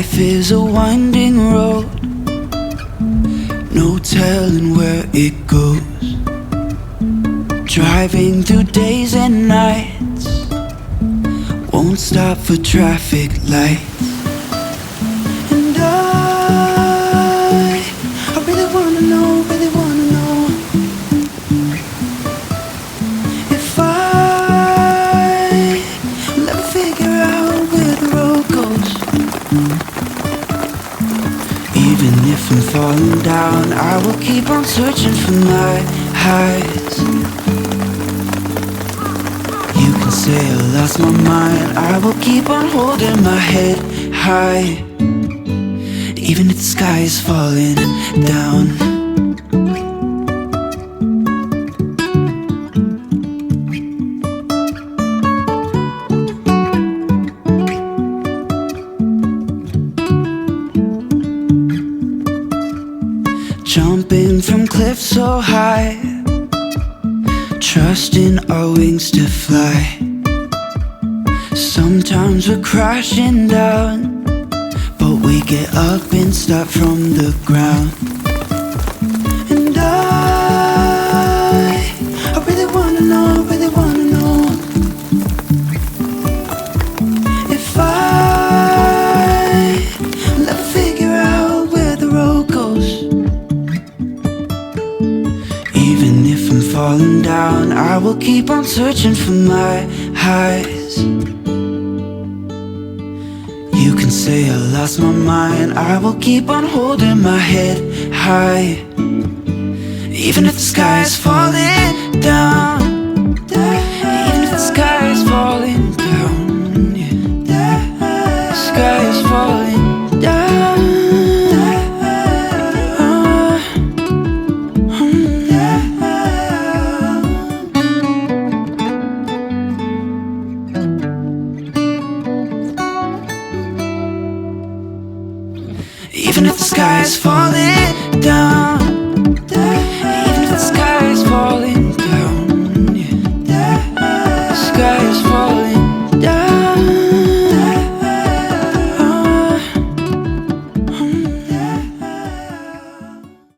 Life is a winding road, no telling where it goes. Driving through days and nights, won't stop for traffic lights. And I really wanna know, if I'll ever figure out where the road goes. Even if I'm falling down, I will keep on searching for my highs. You can say I lost my mind, I will keep on holding my head high. Even if the sky is falling down. Jumping from cliffs so high, trusting our wings to fly. Sometimes we're crashing down, but we get up and start from the ground. And I really wanna know, if I'll ever figure out where the road goes. Even if I'm falling down, I will keep on searching for my highs. You can say I lost my mind, I will keep on holding my head high. Even if the sky is falling down, even if the sky is falling down, yeah. The sky is falling down. Even if the sky is falling down.